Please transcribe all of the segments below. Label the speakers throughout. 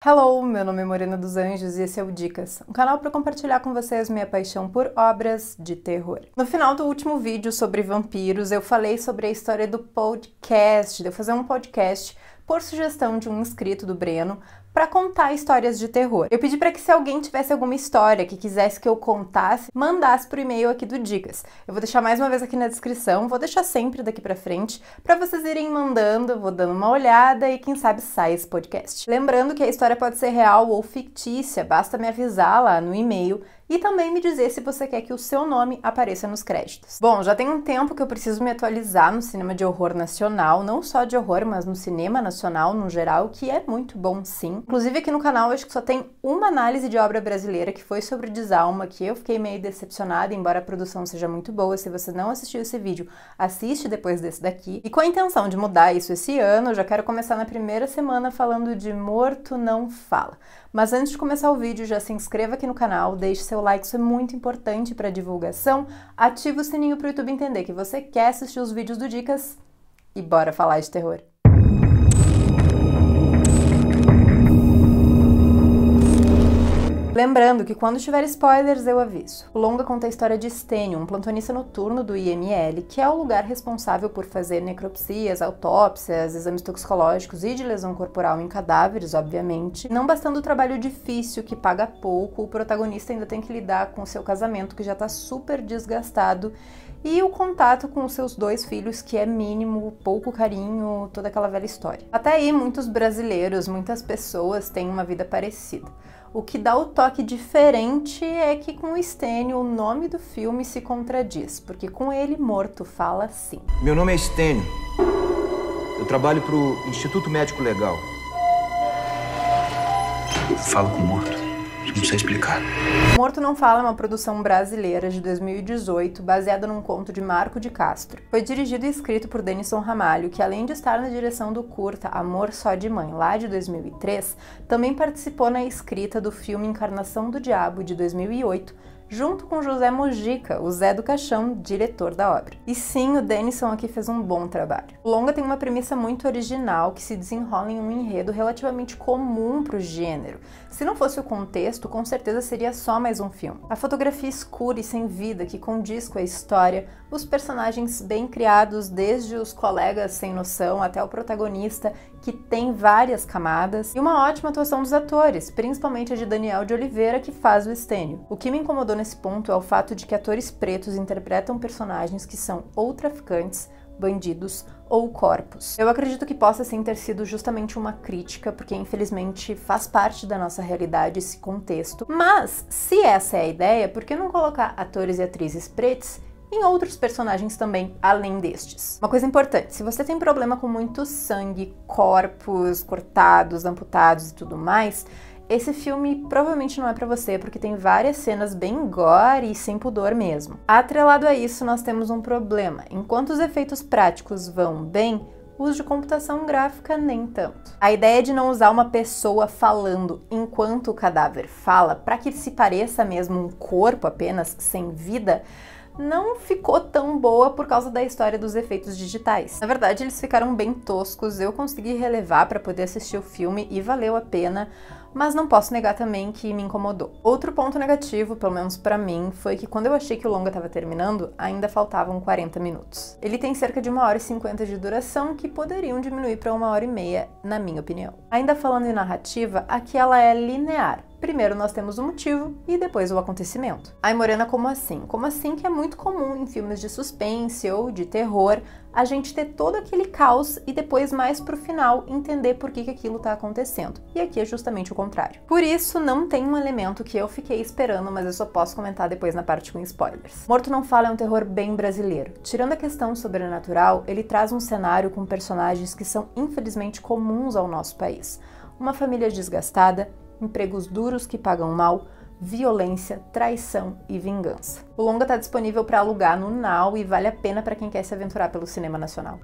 Speaker 1: Hello, meu nome é Morena dos Anjos e esse é o Dicas, um canal para compartilhar com vocês minha paixão por obras de terror. No final do último vídeo sobre vampiros, eu falei sobre a história do podcast, de eu fazer um podcast por sugestão de um inscrito do Breno, para contar histórias de terror. Eu pedi para que se alguém tivesse alguma história que quisesse que eu contasse, mandasse por e-mail aqui do Dicas. Eu vou deixar mais uma vez aqui na descrição, vou deixar sempre daqui para frente, para vocês irem mandando, eu vou dando uma olhada e quem sabe sai esse podcast. Lembrando que a história pode ser real ou fictícia, basta me avisar lá no e-mail e também me dizer se você quer que o seu nome apareça nos créditos. Bom, já tem um tempo que eu preciso me atualizar no cinema de horror nacional, não só de horror, mas no cinema nacional no geral, que é muito bom sim. Inclusive aqui no canal acho que só tem uma análise de obra brasileira que foi sobre Desalma, que eu fiquei meio decepcionada, embora a produção seja muito boa. Se você não assistiu esse vídeo, assiste depois desse daqui. E com a intenção de mudar isso esse ano, eu já quero começar na primeira semana falando de Morto Não Fala. Mas antes de começar o vídeo, já se inscreva aqui no canal, deixe seu like, isso é muito importante para a divulgação, ative o sininho para o YouTube entender que você quer assistir os vídeos do Dicas e bora falar de terror. Lembrando que quando tiver spoilers eu aviso. O longa conta a história de Stênio, um plantonista noturno do IML, que é o lugar responsável por fazer necropsias, autópsias, exames toxicológicos e de lesão corporal em cadáveres, obviamente. Não bastando o trabalho difícil, que paga pouco, o protagonista ainda tem que lidar com o seu casamento, que já tá super desgastado, e o contato com os seus dois filhos, que é mínimo, pouco carinho, toda aquela velha história. Até aí, muitos brasileiros, muitas pessoas têm uma vida parecida. O que dá o toque diferente é que com o Stênio o nome do filme se contradiz, porque com ele Morto Fala sim.
Speaker 2: Meu nome é Stênio. Eu trabalho para o Instituto Médico Legal. Eu falo com o morto. Não sei explicar.
Speaker 1: Morto Não Fala é uma produção brasileira de 2018, baseada num conto de Marco de Castro. Foi dirigido e escrito por Denison Ramalho, que além de estar na direção do curta Amor Só de Mãe, lá de 2003, também participou na escrita do filme Encarnação do Diabo, de 2008, junto com José Mojica, o Zé do Caixão, diretor da obra. E sim, o Denison aqui fez um bom trabalho. O longa tem uma premissa muito original que se desenrola em um enredo relativamente comum para o gênero. Se não fosse o contexto, com certeza seria só mais um filme. A fotografia escura e sem vida que condiz com a história, os personagens bem criados, desde os colegas sem noção até o protagonista, que tem várias camadas, e uma ótima atuação dos atores, principalmente a de Daniel de Oliveira, que faz o Stênio. O que me incomodou nesse ponto é o fato de que atores pretos interpretam personagens que são ou traficantes, bandidos ou corpos. Eu acredito que possa sim ter sido justamente uma crítica, porque infelizmente faz parte da nossa realidade esse contexto. Mas, se essa é a ideia, por que não colocar atores e atrizes pretos em outros personagens também, além destes? Uma coisa importante, se você tem problema com muito sangue, corpos cortados, amputados e tudo mais, esse filme provavelmente não é pra você, porque tem várias cenas bem gore e sem pudor mesmo. Atrelado a isso, nós temos um problema. Enquanto os efeitos práticos vão bem, os de computação gráfica nem tanto. A ideia de não usar uma pessoa falando enquanto o cadáver fala, para que se pareça mesmo um corpo apenas, sem vida, não ficou tão boa por causa da história dos efeitos digitais. Na verdade, eles ficaram bem toscos, eu consegui relevar para poder assistir o filme e valeu a pena, mas não posso negar também que me incomodou. Outro ponto negativo, pelo menos pra mim, foi que quando eu achei que o longa estava terminando, ainda faltavam 40 minutos. Ele tem cerca de 1h50 de duração, que poderiam diminuir para 1h30, na minha opinião. Ainda falando em narrativa, aqui ela é linear. Primeiro nós temos o motivo e depois o acontecimento. Ai, Morena, como assim? Como assim que é muito comum em filmes de suspense ou de terror a gente ter todo aquele caos e depois mais pro final entender por que aquilo tá acontecendo. E aqui é justamente o contrário. Por isso não tem um elemento que eu fiquei esperando, mas eu só posso comentar depois na parte com spoilers. Morto Não Fala é um terror bem brasileiro. Tirando a questão sobrenatural, ele traz um cenário com personagens que são infelizmente comuns ao nosso país. Uma família desgastada, empregos duros que pagam mal, violência, traição e vingança. O longa está disponível para alugar no Now e vale a pena para quem quer se aventurar pelo cinema nacional.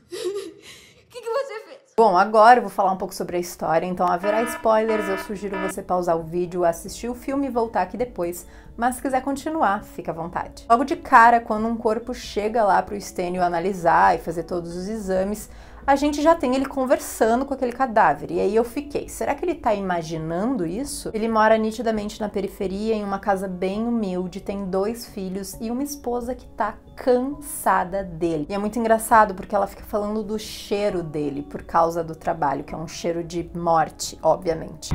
Speaker 3: O que você fez?
Speaker 1: Bom, agora eu vou falar um pouco sobre a história, então haverá spoilers, eu sugiro você pausar o vídeo, assistir o filme e voltar aqui depois, mas se quiser continuar, fica à vontade. Logo de cara, quando um corpo chega lá para o Stênio analisar e fazer todos os exames, a gente já tem ele conversando com aquele cadáver. E aí eu fiquei, será que ele tá imaginando isso? Ele mora nitidamente na periferia, em uma casa bem humilde, tem 2 filhos e uma esposa que tá cansada dele. E é muito engraçado porque ela fica falando do cheiro dele por causa do trabalho, que é um cheiro de morte, obviamente.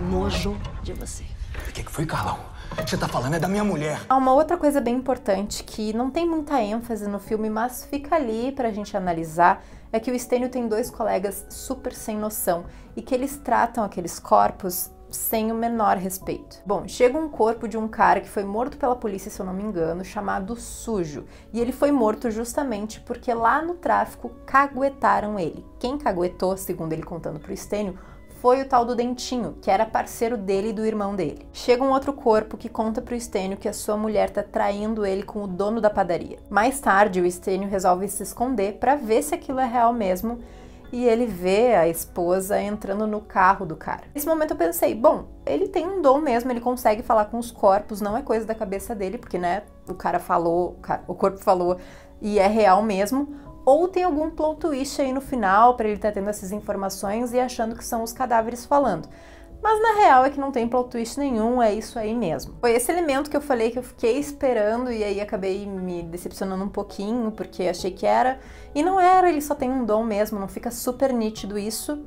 Speaker 3: Nojo de você.
Speaker 4: O que foi, Carlão? Você tá falando é da minha mulher.
Speaker 1: Há uma outra coisa bem importante que não tem muita ênfase no filme, mas fica ali pra gente analisar, é que o Stênio tem 2 colegas super sem noção e que eles tratam aqueles corpos sem o menor respeito. Bom, chega um corpo de um cara que foi morto pela polícia, se eu não me engano, chamado Sujo. E ele foi morto justamente porque lá no tráfico caguetaram ele. Quem caguetou, segundo ele contando pro Stênio, foi o tal do Dentinho, que era parceiro dele e do irmão dele. Chega um outro corpo que conta pro Stênio que a sua mulher tá traindo ele com o dono da padaria. Mais tarde, o Stênio resolve se esconder pra ver se aquilo é real mesmo, e ele vê a esposa entrando no carro do cara. Nesse momento eu pensei, bom, ele tem um dom mesmo, ele consegue falar com os corpos, não é coisa da cabeça dele, porque, né, o cara falou, o corpo falou e é real mesmo. Ou tem algum plot twist aí no final pra ele estar tendo essas informações e achando que são os cadáveres falando. Mas na real é que não tem plot twist nenhum, é isso aí mesmo. Foi esse elemento que eu falei que eu fiquei esperando e aí acabei me decepcionando um pouquinho, porque achei que era. E não era, ele só tem um dom mesmo, não fica super nítido isso,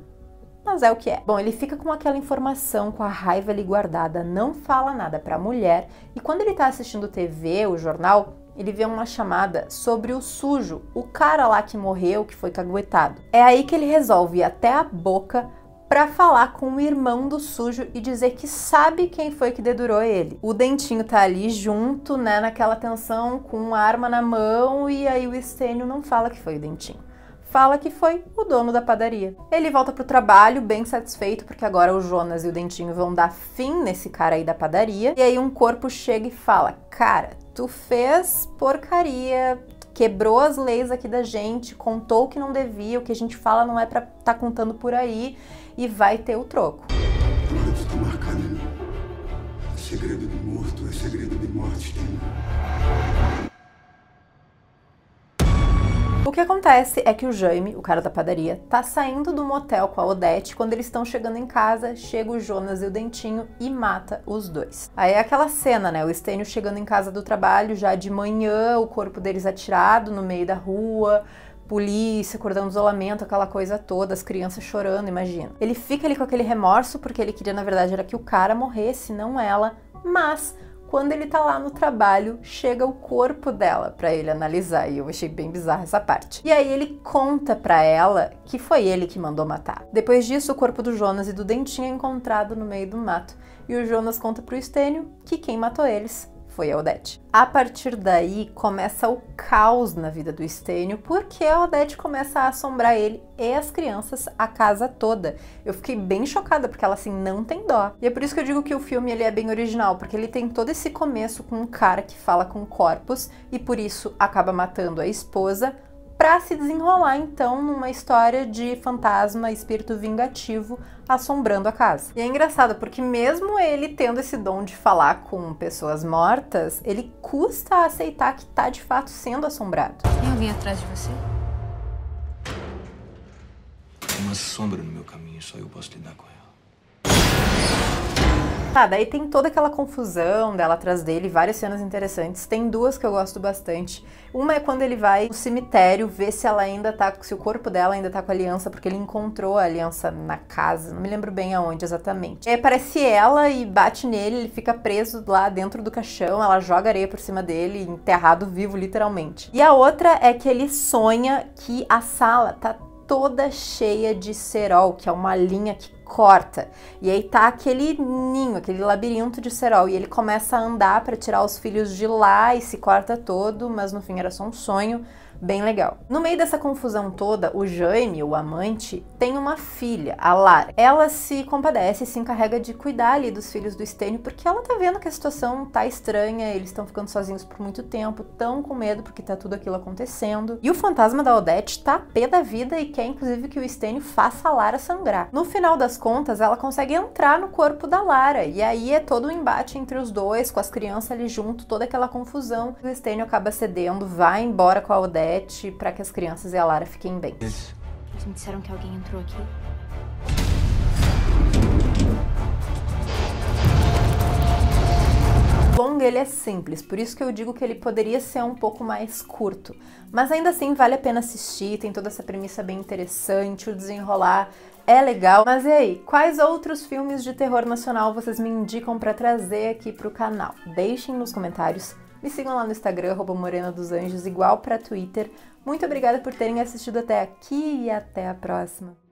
Speaker 1: mas é o que é. Bom, ele fica com aquela informação, com a raiva ali guardada, não fala nada pra mulher, e quando ele tá assistindo TV, o jornal, ele vê uma chamada sobre o Sujo, o cara lá que morreu, que foi caguetado. É aí que ele resolve ir até a boca pra falar com o irmão do Sujo e dizer que sabe quem foi que dedurou ele. O Dentinho tá ali junto, né, naquela tensão, com uma arma na mão, e aí o Stênio não fala que foi o Dentinho. Fala que foi o dono da padaria. Ele volta pro trabalho bem satisfeito, porque agora o Jonas e o Dentinho vão dar fim nesse cara aí da padaria. E aí um corpo chega e fala, cara, tu fez porcaria, quebrou as leis aqui da gente, contou o que não devia, o que a gente fala não é pra tá contando por aí, e vai ter o troco.
Speaker 5: Agora tu tá marcado em mim. O segredo do morto é segredo de morte, Stênio.
Speaker 1: O que acontece é que o Jaime, o cara da padaria, tá saindo do motel com a Odete. Quando eles estão chegando em casa, chega o Jonas e o Dentinho e mata os 2. Aí é aquela cena, né? O Stênio chegando em casa do trabalho já de manhã, o corpo deles atirado no meio da rua, polícia, cordão de isolamento, aquela coisa toda, as crianças chorando, imagina. Ele fica ali com aquele remorso porque ele queria, na verdade, era que o cara morresse, não ela, mas quando ele tá lá no trabalho, chega o corpo dela pra ele analisar, e eu achei bem bizarra essa parte. E aí ele conta pra ela que foi ele que mandou matar. Depois disso, o corpo do Jonas e do Dentinho é encontrado no meio do mato, e o Jonas conta pro Stênio que quem matou eles foi a Odete. A partir daí, começa o caos na vida do Stênio, porque a Odete começa a assombrar ele e as crianças, a casa toda. Eu fiquei bem chocada, porque ela, assim, não tem dó. E é por isso que eu digo que o filme ele é bem original, porque ele tem todo esse começo com um cara que fala com corpos, e por isso acaba matando a esposa, pra se desenrolar, então, numa história de fantasma, espírito vingativo, assombrando a casa. E é engraçado, porque mesmo ele tendo esse dom de falar com pessoas mortas, ele custa a aceitar que tá, de fato, sendo assombrado.
Speaker 3: Tem alguém atrás de você?
Speaker 2: Tem uma sombra no meu caminho, só eu posso lidar com ela.
Speaker 1: Tá, daí tem toda aquela confusão dela atrás dele, várias cenas interessantes. Tem 2 que eu gosto bastante. Uma é quando ele vai no cemitério ver se ela ainda tá, se o corpo dela ainda tá com a aliança, porque ele encontrou a aliança na casa, não me lembro bem aonde exatamente. E aí aparece ela e bate nele, ele fica preso lá dentro do caixão, ela joga areia por cima dele, enterrado vivo, literalmente. E a outra é que ele sonha que a sala tá toda cheia de cerol, que é uma linha que corta. E aí tá aquele ninho, aquele labirinto de cerol, e ele começa a andar para tirar os filhos de lá e se corta todo, mas no fim era só um sonho. Bem legal. No meio dessa confusão toda, o Jaime, o amante, tem uma filha, a Lara. Ela se compadece e se encarrega de cuidar ali dos filhos do Stênio, porque ela tá vendo que a situação tá estranha, eles estão ficando sozinhos por muito tempo, tão com medo porque tá tudo aquilo acontecendo. E o fantasma da Odete tá pé da vida e quer inclusive que o Stênio faça a Lara sangrar. No final das contas, ela consegue entrar no corpo da Lara, e aí é todo um embate entre os dois, com as crianças ali junto, toda aquela confusão. O Stênio acaba cedendo, vai embora com a Odete, para que as crianças e a Lara fiquem bem.
Speaker 2: Esse
Speaker 3: Me disseram que alguém entrou aqui.
Speaker 1: O longa ele é simples, por isso que eu digo que ele poderia ser um pouco mais curto. Mas ainda assim vale a pena assistir, tem toda essa premissa bem interessante, o desenrolar é legal. Mas e aí, quais outros filmes de terror nacional vocês me indicam para trazer aqui pro canal? Deixem nos comentários, me sigam lá no Instagram, @morena dos anjos, igual para Twitter. Muito obrigada por terem assistido até aqui e até a próxima!